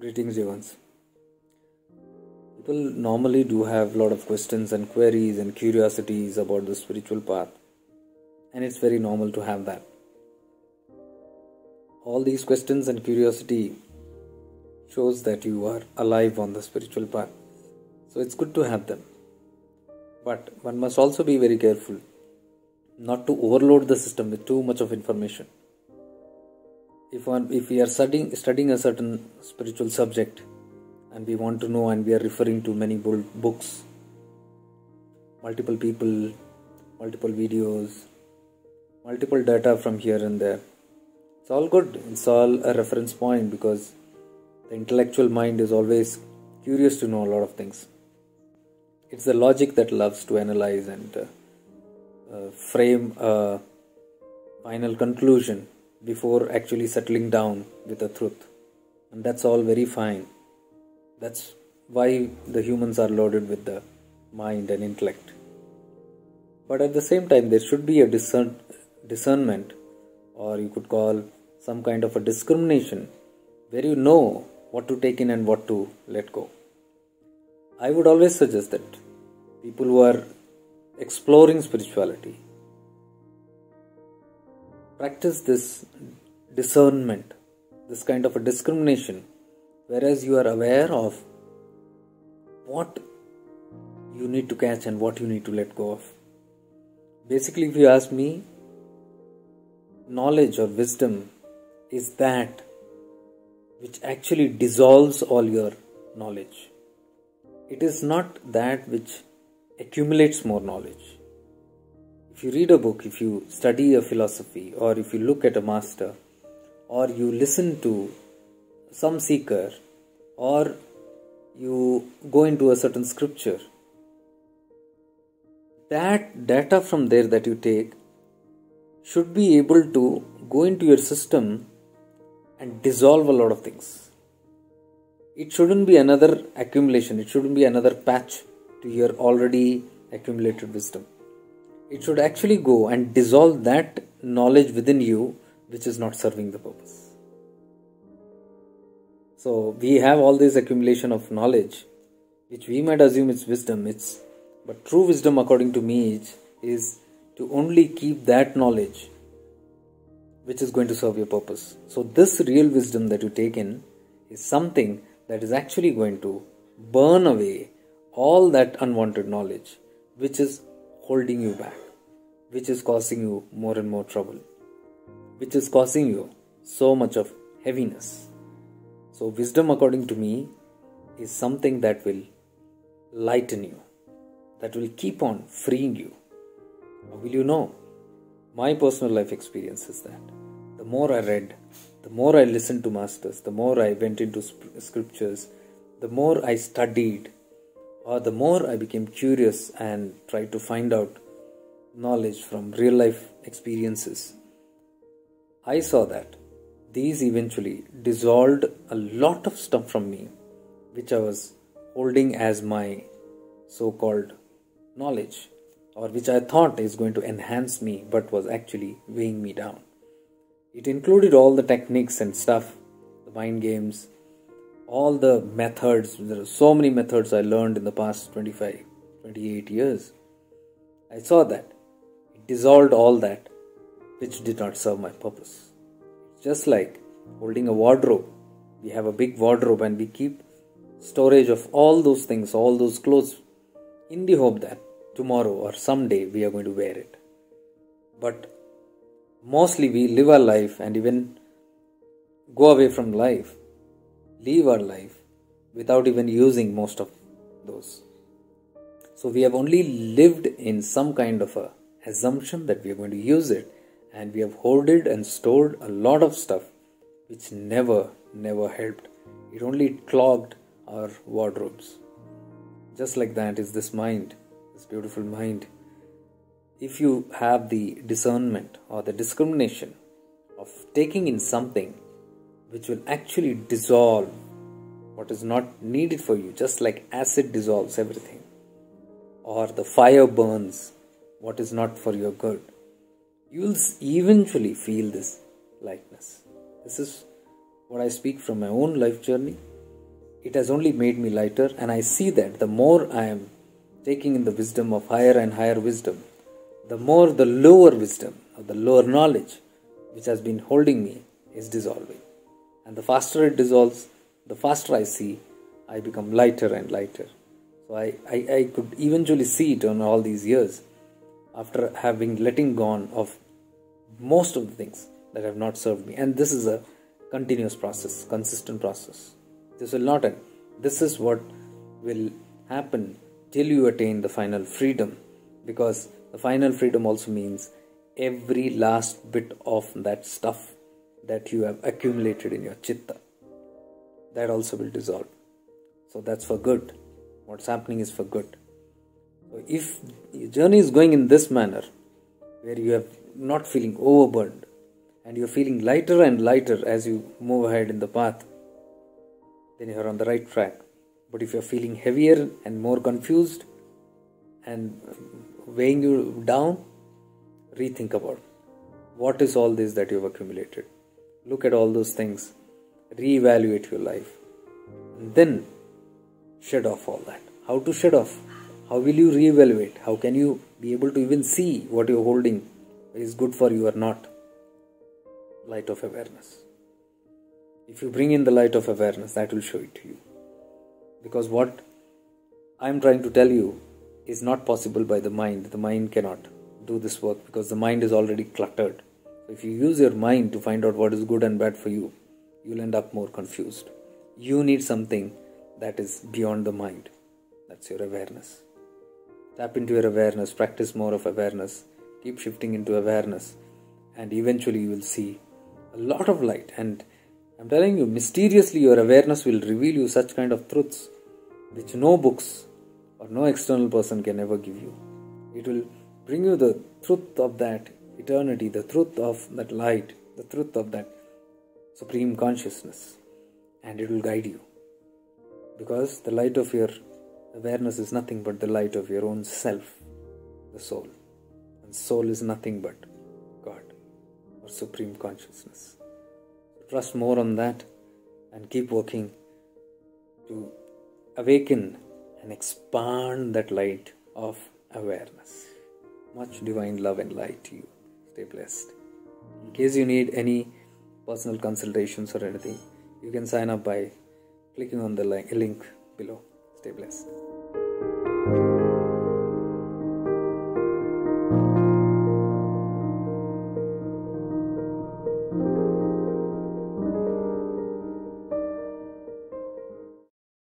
Greetings, Evans. People normally do have a lot of questions and queries and curiosities about the spiritual path, and it's very normal to have that. All these questions and curiosity shows that you are alive on the spiritual path, so it's good to have them. But one must also be very careful not to overload the system with too much of information. If we are studying a certain spiritual subject and we want to know, and we are referring to many books, multiple people, multiple videos, multiple data from here and there, it's all good. It's all a reference point because the intellectual mind is always curious to know a lot of things. It's the logic that loves to analyze and frame a final conclusion before actually settling down with the truth. And that's all very fine. That's why the humans are loaded with the mind and intellect. But at the same time, there should be a discernment, or you could call some kind of a discrimination, where you know what to take in and what to let go. I would always suggest that people who are exploring spirituality practice this discernment, this kind of a discrimination, whereas you are aware of what you need to catch and what you need to let go of. Basically, if you ask me, knowledge or wisdom is that which actually dissolves all your knowledge. It is not that which accumulates more knowledge. If you read a book, if you study a philosophy, or if you look at a master, or you listen to some seeker, or you go into a certain scripture, that data from there that you take should be able to go into your system and dissolve a lot of things. It shouldn't be another accumulation. It shouldn't be another patch to your already accumulated wisdom. It should actually go and dissolve that knowledge within you which is not serving the purpose. So we have all this accumulation of knowledge which we might assume is wisdom. But true wisdom, according to me, is to only keep that knowledge which is going to serve your purpose. So this real wisdom that you take in is something that is actually going to burn away all that unwanted knowledge which is holding you back, which is causing you more and more trouble, which is causing you so much of heaviness. So wisdom, according to me, is something that will lighten you, that will keep on freeing you. How will you know? My personal life experience is that the more I read, the more I listened to masters, the more I went into scriptures, the more I studied, or the more I became curious and tried to find out knowledge from real life experiences, I saw that these eventually dissolved a lot of stuff from me which I was holding as my so-called knowledge, or which I thought is going to enhance me but was actually weighing me down. It included all the techniques and stuff, the mind games, all the methods. There are so many methods I learned in the past 25, 28 years. I saw that. It dissolved all that which did not serve my purpose. It's just like holding a wardrobe. We have a big wardrobe and we keep storage of all those things, all those clothes, in the hope that tomorrow or someday we are going to wear it. But mostly we live our life and even go away from life, leave our life without even using most of those. So we have only lived in some kind of a assumption that we are going to use it, and we have hoarded and stored a lot of stuff which never helped. It only clogged our wardrobes. Just like that is this mind, this beautiful mind. If you have the discernment or the discrimination of taking in something which will actually dissolve what is not needed for you, just like acid dissolves everything, or the fire burns what is not for your good, you will eventually feel this lightness. This is what I speak from my own life journey. it has only made me lighter, and I see that the more I am taking in the wisdom of higher and higher wisdom, the more the lower wisdom or the lower knowledge which has been holding me is dissolving. And the faster it dissolves, the faster I see, I become lighter and lighter. So I could eventually see it on all these years after having letting gone of most of the things that have not served me. And this is a continuous process, consistent process. This will not end. This is what will happen till you attain the final freedom, because the final freedom also means every last bit of that stuff that you have accumulated in your chitta, that also will dissolve. So that's for good. What's happening is for good. So if your journey is going in this manner, where you are not feeling overburdened and you're feeling lighter and lighter as you move ahead in the path, then you're on the right track. But if you're feeling heavier and more confused and weighing you down, rethink about what is all this that you've accumulated. Look at all those things, reevaluate your life, and then shed off all that. How to shed off? How will you reevaluate? How can you be able to even see what you're holding is good for you or not? Light of awareness. If you bring in the light of awareness, that will show it to you. Because what I'm trying to tell you is not possible by the mind. The mind cannot do this work because the mind is already cluttered. So if you use your mind to find out what is good and bad for you, you'll end up more confused. You need something that is beyond the mind. That's your awareness. Tap into your awareness, practice more of awareness, keep shifting into awareness, and eventually you will see a lot of light. And I'm telling you, mysteriously your awareness will reveal you such kind of truths which no books or no external person can ever give you. It will bring you the truth of that eternity, the truth of that light, the truth of that supreme consciousness, and it will guide you. Because the light of your awareness is nothing but the light of your own self, the soul. And soul is nothing but God or supreme consciousness. Trust more on that and keep working to awaken and expand that light of awareness. Much divine love and light to you. Stay blessed. In case you need any personal consultations or anything, you can sign up by clicking on the link below. Stay blessed.